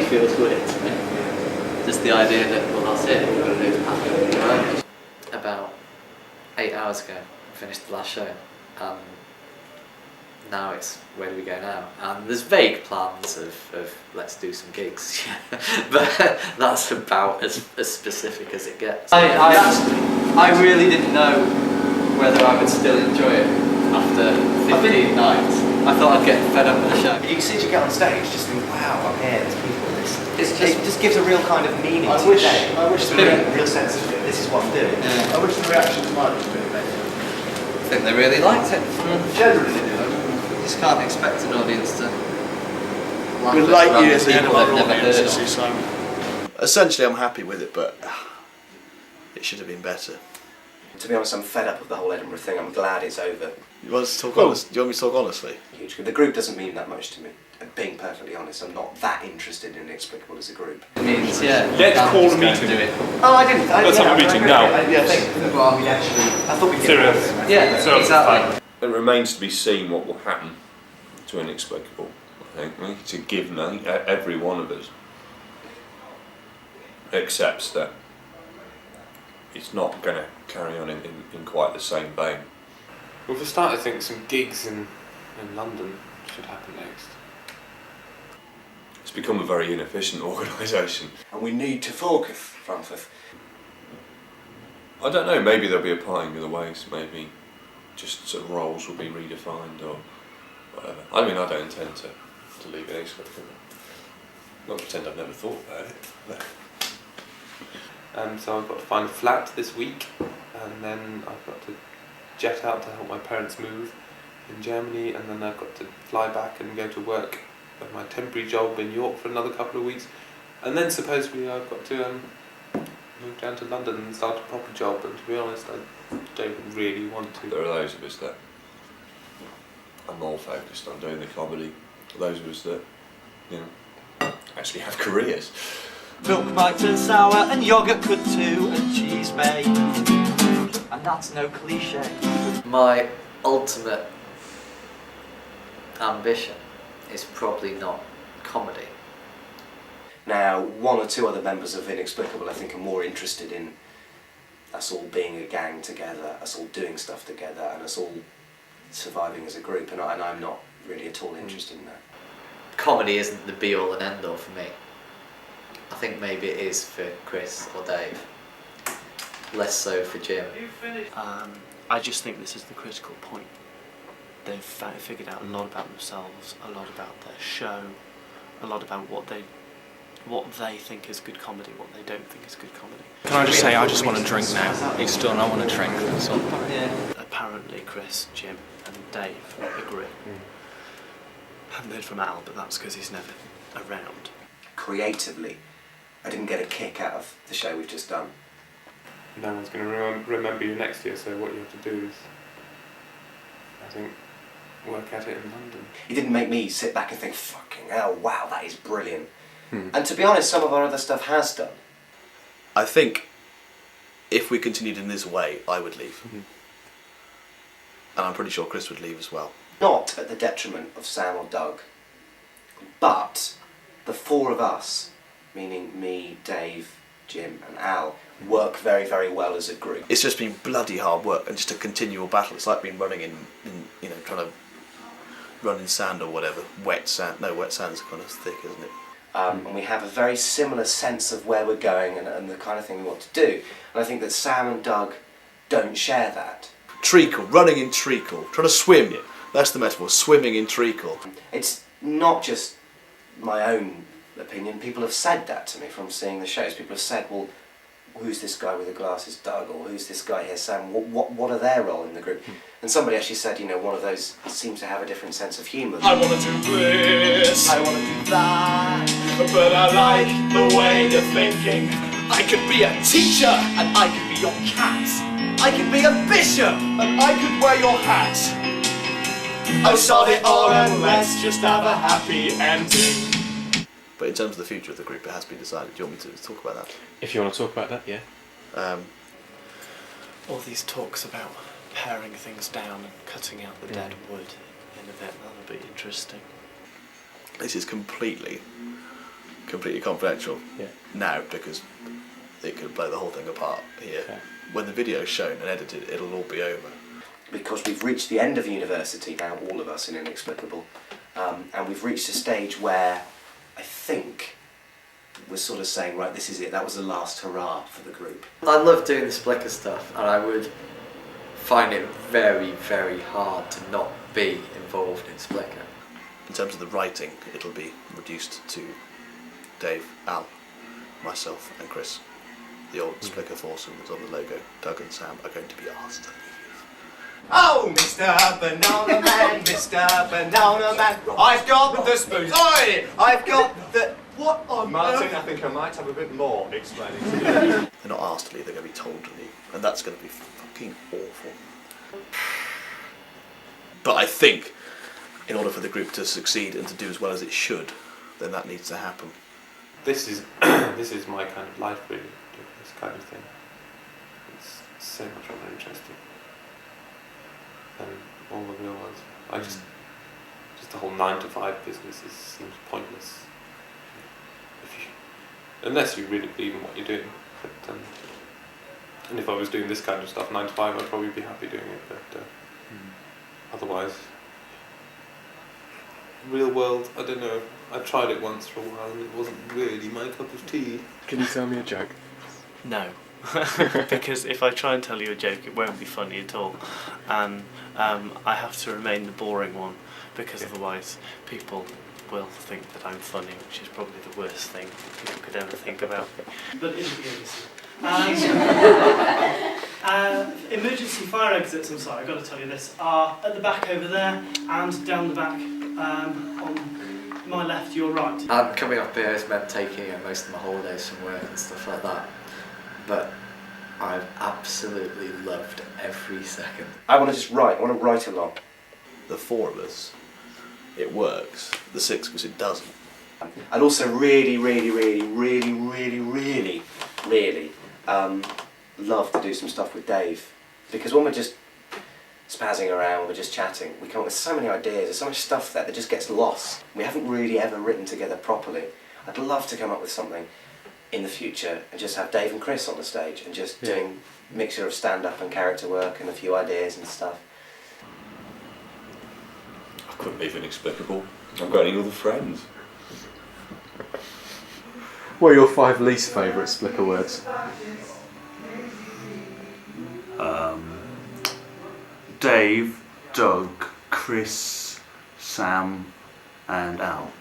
Feels weird to me. Just the idea that, well, that's it, we've got to do this pattern. About 8 hours ago, I finished the last show, and now it's where do we go now? And there's vague plans of let's do some gigs, but that's about as specific as it gets. I really didn't know whether I would still enjoy it after 15 nights. I thought I'd get fed up with the show. You can see as you get on stage, just think, wow, I'm here, there's people. It just gives a real kind of meaning to the day. I wish the real sense of it. This is what I'm doing. Yeah. I wish the reactions might have been better. I think they really liked it. Generally they do. You just can't expect an audience to laugh We're light years at ahead of people our they've never heard audiences, of. so essentially I'm happy with it, but it should have been better. To be honest, I'm fed up of the whole Edinburgh thing. I'm glad it's over. You want to talk honest? Do you want me to talk honestly? Huge. The group doesn't mean that much to me. And being perfectly honest, I'm not that interested in Inexplicable as a group. It means, yeah. Let's call a meeting. Do it. Oh, I didn't. Let's have a meeting now. I thought we did. Serious. Yeah, So exactly. It remains to be seen what will happen to Inexplicable. I think we need to give every one of us accepts that it's not going to carry on in quite the same vein. Well, for a start, I think some gigs in London should happen next. It's become a very inefficient organisation. And we need to focus, Francis. I don't know, maybe there'll be a parting of the ways, maybe just sort of roles will be redefined or whatever. I mean, I don't intend to leave Inexplicable. Not pretend I've never thought about it. So I've got to find a flat this week, and then I've got to jet out to help my parents move in Germany, and then I've got to fly back and go to work at my temporary job in York for another couple of weeks, and then supposedly I've got to move down to London and start a proper job, and to be honest, I don't really want to. There are those of us that are more focused on doing the comedy, those of us that, you know, actually have careers. Milk might turn sour and yoghurt could too, and cheese may. And that's no cliche. My ultimate ambition is probably not comedy. Now, one or two other members of Inexplicable I think are more interested in us all being a gang together, us all doing stuff together, and us all surviving as a group, and I'm not really at all interested in that. Comedy isn't the be-all and end-all for me. I think maybe it is for Chris or Dave. Less so for Jim. I just think this is the critical point. They've figured out a lot about themselves, a lot about their show, a lot about what they think is good comedy, what they don't think is good comedy. Can I just say, I just want to drink now. It's done, I want to drink, that's all. Apparently Chris, Jim and Dave agree. I haven't heard from Al, but that's because he's never around. Creatively, I didn't get a kick out of the show we've just done. No one's going to remember you next year, so what you have to do is, I think, work at it in London. It didn't make me sit back and think, fucking hell, wow, that is brilliant. And to be honest, some of our other stuff has done. I think if we continued in this way, I would leave. And I'm pretty sure Chris would leave as well. Not at the detriment of Sam or Doug, but the four of us, meaning me, Dave, Jim and Al, work very, very well as a group. It's just been bloody hard work and just a continual battle. It's like being running in you know, trying to run in sand or whatever. Wet sand. No, wet sand's kind of thick, isn't it? And we have a very similar sense of where we're going and the kind of thing we want to do. And I think that Sam and Doug don't share that. Treacle, running in treacle, trying to swim. Yeah. That's the metaphor, swimming in treacle. It's not just my own opinion. People have said that to me from seeing the shows. People have said, well, who's this guy with the glasses, Doug, or who's this guy here, Sam? What are their role in the group? And somebody actually said, you know, one of those seems to have a different sense of humour. I want to do this, I want to do that, but I like the way you're thinking. I could be a teacher, and I could be your cat. I could be a bishop, and I could wear your hat. Oh, sod it all and let's just have a happy ending. But in terms of the future of the group, it has been decided. Do you want me to talk about that? If you want to talk about that, yeah. All these talks about paring things down and cutting out the dead wood in a bit, that'll be interesting. This is completely confidential now, because it could blow the whole thing apart here. Okay. When the video's shown and edited, it'll all be over. Because we've reached the end of university now, all of us in Inexplicable, and we've reached a stage where I think we're sort of saying, right, this is it, that was the last hurrah for the group. I love doing the Splicker stuff, and I would find it very, very hard to not be involved in Splicker. In terms of the writing, it'll be reduced to Dave, Al, myself and Chris. The old Splicker foursome that's on the logo. Doug and Sam are going to be asked to leave. Oh, Mr. Banana Man, Mr. Banana Man, I've got the spoons. Oi! I've got the... What on Martin, earth? I think I might have a bit more explaining to you. They're not asked to leave, they're going to be told to leave. And that's going to be fucking awful. But I think, in order for the group to succeed and to do as well as it should, then that needs to happen. This is this is my kind of life, really, doing this kind of thing. It's so much more interesting than all the real ones. I just the whole 9-to-5 business seems pointless. Unless you really believe in what you're doing. But, and if I was doing this kind of stuff 9 to 5, I'd probably be happy doing it. But otherwise, real world, I don't know. I tried it once for a while and it wasn't really my cup of tea. Can you tell me a joke? No, because if I try and tell you a joke, it won't be funny at all, and I have to remain the boring one, because otherwise people will think that I'm funny, which is probably the worst thing people could ever think about me. But in the emergency fire exits, I'm sorry, I've got to tell you this, are at the back over there and down the back on my left, your right. Coming up here has meant taking most of my holidays from work and stuff like that, but I've absolutely loved every second. I want to write along. The four of us, it works. The six of us, it doesn't. I'd also really love to do some stuff with Dave, because when we're just spazzing around, we're just chatting, we come up with so many ideas, there's so much stuff there that just gets lost. We haven't really ever written together properly. I'd love to come up with something in the future and just have Dave and Chris on the stage and just doing a mixture of stand-up and character work and a few ideas and stuff. I couldn't leave Inexplicable. I've got any other friends. What are your 5 least favourite Splicker words? Dave, Doug, Chris, Sam and Al.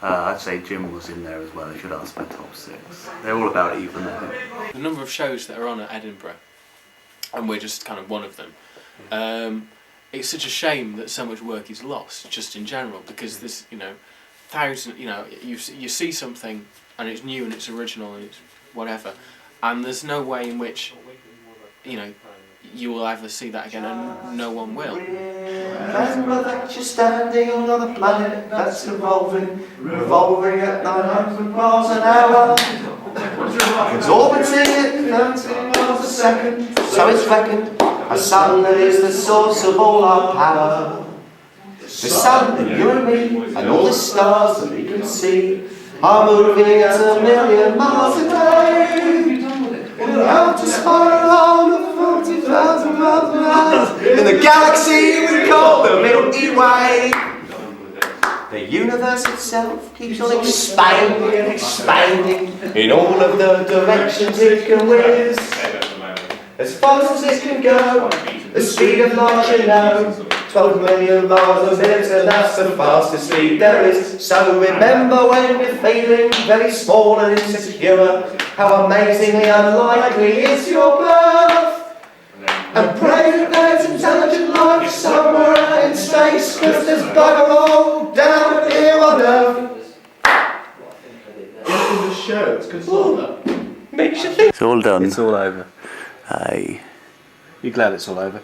I'd say Jim was in there as well. If you'd asked my top 6. They're all about even, I think. The number of shows that are on at Edinburgh, and we're just kind of one of them. It's such a shame that so much work is lost, just in general, because there's, you see something and it's new and it's original and it's whatever, and there's no way in which, you will ever see that again, and no one will. Remember that you're standing on a planet that's revolving at 900 miles an hour. It's orbiting at 13 miles a second, so it's reckoned a sun that is the source of all our power. The sun and you and me and all the stars that we can see are moving at 1,000,000 miles a day. In the outer spiral of 40,000 miles in the galaxy we call the Milky Way. The universe itself keeps on expanding and expanding in all of the directions it can whiz. As fast as it can go, the speed of light, 12 million miles a minute, and that's the fastest speed there is. So remember when you're feeling very small and insecure, how amazingly unlikely is your birth. And pray that there's intelligent life somewhere out in space, cause there's bugger all down here on Earth. The show, it's good stuff. Makes you think. It's all done. It's all over. Aye. You glad it's all over?